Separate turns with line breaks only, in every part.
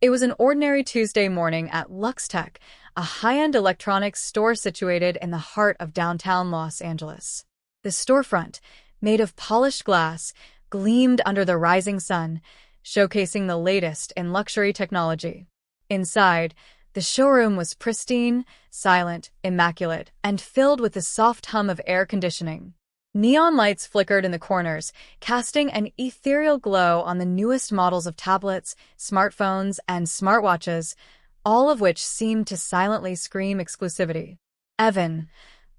It was an ordinary Tuesday morning at LuxTech, a high-end electronics store situated in the heart of downtown Los Angeles. The storefront, made of polished glass, gleamed under the rising sun, showcasing the latest in luxury technology. Inside, the showroom was pristine, silent, immaculate, and filled with the soft hum of air conditioning. Neon lights flickered in the corners, casting an ethereal glow on the newest models of tablets, smartphones, and smartwatches, all of which seemed to silently scream exclusivity. Evan,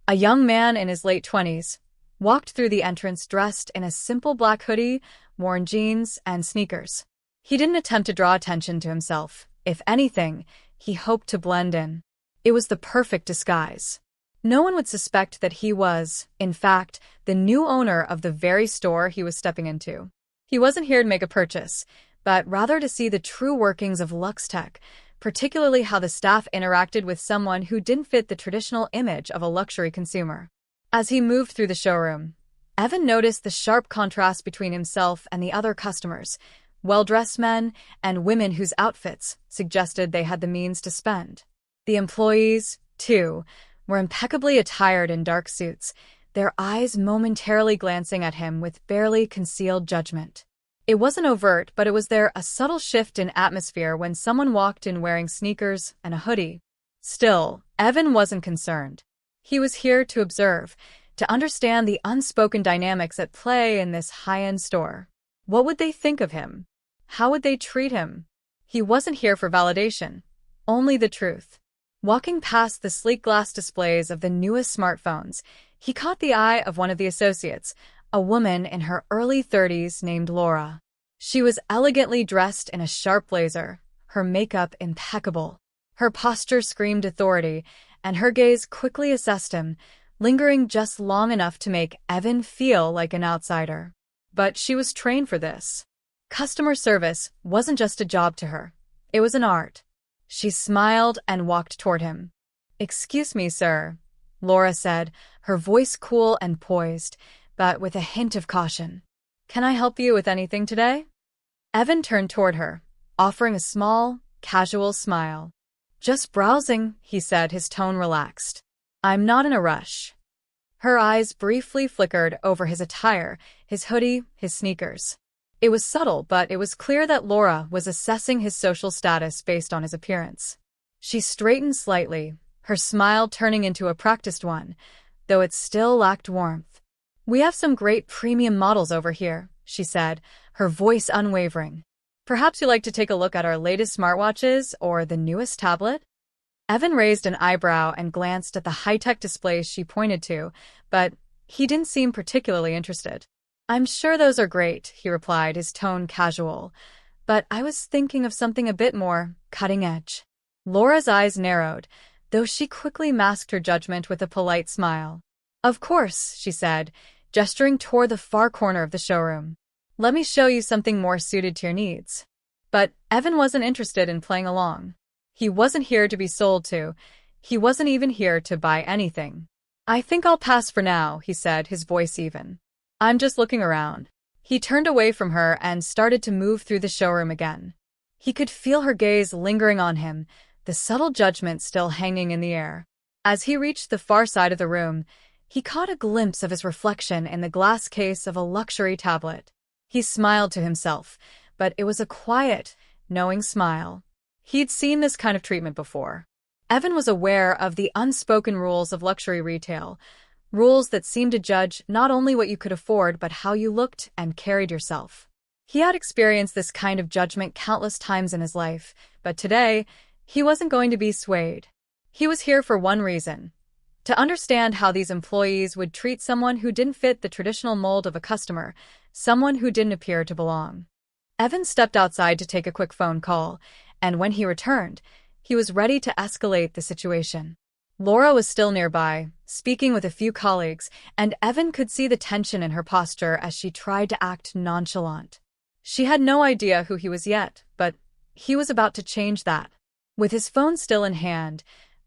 a young man in his late 20s, walked through the entrance dressed in a simple black hoodie, worn jeans, and sneakers. He didn't attempt to draw attention to himself. If anything, he hoped to blend in. It was the perfect disguise. No one would suspect that he was, in fact, the new owner of the very store he was stepping into. He wasn't here to make a purchase, but rather to see the true workings of LuxTech, particularly how the staff interacted with someone who didn't fit the traditional image of a luxury consumer. As he moved through the showroom, Evan noticed the sharp contrast between himself and the other customers, well-dressed men and women whose outfits suggested they had the means to spend. The employees, too, were impeccably attired in dark suits, their eyes momentarily glancing at him with barely concealed judgment. It wasn't overt, but it was there, a subtle shift in atmosphere when someone walked in wearing sneakers and a hoodie. Still, Evan wasn't concerned. He was here to observe, to understand the unspoken dynamics at play in this high-end store. What would they think of him? How would they treat him? He wasn't here for validation, only the truth. Walking past the sleek glass displays of the newest smartphones, he caught the eye of one of the associates, a woman in her early 30s named Laura. She was elegantly dressed in a sharp blazer, her makeup impeccable. Her posture screamed authority, and her gaze quickly assessed him, lingering just long enough to make Evan feel like an outsider. But she was trained for this. Customer service wasn't just a job to her. It was an art. She smiled and walked toward him. "Excuse me, sir," Laura said, her voice cool and poised, but with a hint of caution. "Can I help you with anything today?" Evan turned toward her, offering a small, casual smile. "Just browsing," he said, his tone relaxed. "I'm not in a rush." Her eyes briefly flickered over his attire, his hoodie, his sneakers. It was subtle, but it was clear that Laura was assessing his social status based on his appearance. She straightened slightly, her smile turning into a practiced one, though it still lacked warmth. "We have some great premium models over here," she said, her voice unwavering. "Perhaps you'd like to take a look at our latest smartwatches or the newest tablet?" Evan raised an eyebrow and glanced at the high-tech displays she pointed to, but he didn't seem particularly interested. "I'm sure those are great," he replied, his tone casual. "But I was thinking of something a bit more cutting-edge." Laura's eyes narrowed, though she quickly masked her judgment with a polite smile. "Of course," she said, gesturing toward the far corner of the showroom. "Let me show you something more suited to your needs." But Evan wasn't interested in playing along. He wasn't here to be sold to. He wasn't even here to buy anything. "I think I'll pass for now," he said, his voice even. "I'm just looking around." He turned away from her and started to move through the showroom again. He could feel her gaze lingering on him, the subtle judgment still hanging in the air. As he reached the far side of the room, he caught a glimpse of his reflection in the glass case of a luxury tablet. He smiled to himself, but it was a quiet, knowing smile. He'd seen this kind of treatment before. Evan was aware of the unspoken rules of luxury retail, rules that seemed to judge not only what you could afford but how you looked and carried yourself. He had experienced this kind of judgment countless times in his life, but today, he wasn't going to be swayed. He was here for one reason: to understand how these employees would treat someone who didn't fit the traditional mold of a customer, someone who didn't appear to belong. Evan stepped outside to take a quick phone call, and when he returned, he was ready to escalate the situation. Laura was still nearby, speaking with a few colleagues, and Evan could see the tension in her posture as she tried to act nonchalant. She had no idea who he was yet, but he was about to change that. With his phone still in hand,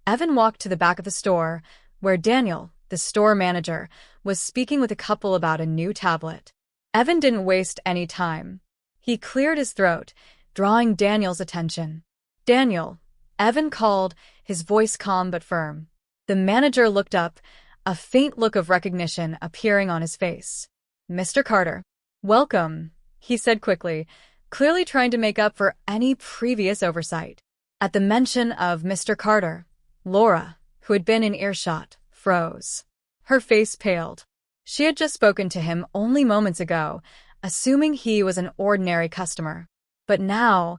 Evan walked to the back of the store, where Daniel, the store manager, was speaking with a couple about a new tablet. Evan didn't waste any time. He cleared his throat, drawing Daniel's attention. Daniel, Evan called, his voice calm but firm. The manager looked up, a faint look of recognition appearing on his face. Mr. Carter. Welcome, he said quickly, clearly trying to make up for any previous oversight. At the mention of Mr. Carter, Laura, who had been in earshot, froze. Her face paled. She had just spoken to him only moments ago, assuming he was an ordinary customer. But now,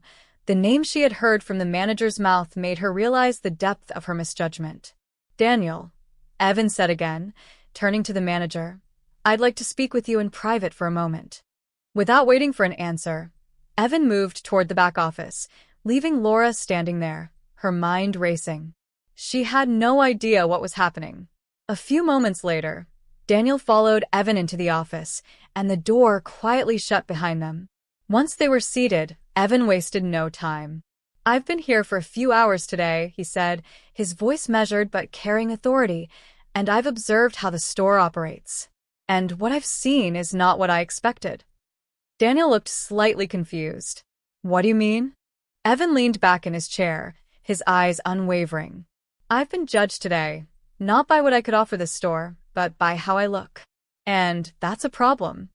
the name she had heard from the manager's mouth made her realize the depth of her misjudgment. Daniel, Evan said again, turning to the manager, I'd like to speak with you in private for a moment. Without waiting for an answer, Evan moved toward the back office, leaving Laura standing there, her mind racing. She had no idea what was happening. A few moments later, Daniel followed Evan into the office, and the door quietly shut behind them. Once they were seated, Evan wasted no time. I've been here for a few hours today, he said, his voice measured but carrying authority, and I've observed how the store operates. And what I've seen is not what I expected. Daniel looked slightly confused. What do you mean? Evan leaned back in his chair, his eyes unwavering. I've been judged today, not by what I could offer this store, but by how I look. And that's a problem.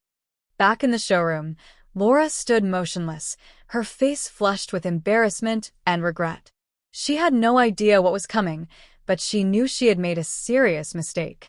Back in the showroom, Laura stood motionless, her face flushed with embarrassment and regret. She had no idea what was coming, but she knew she had made a serious mistake.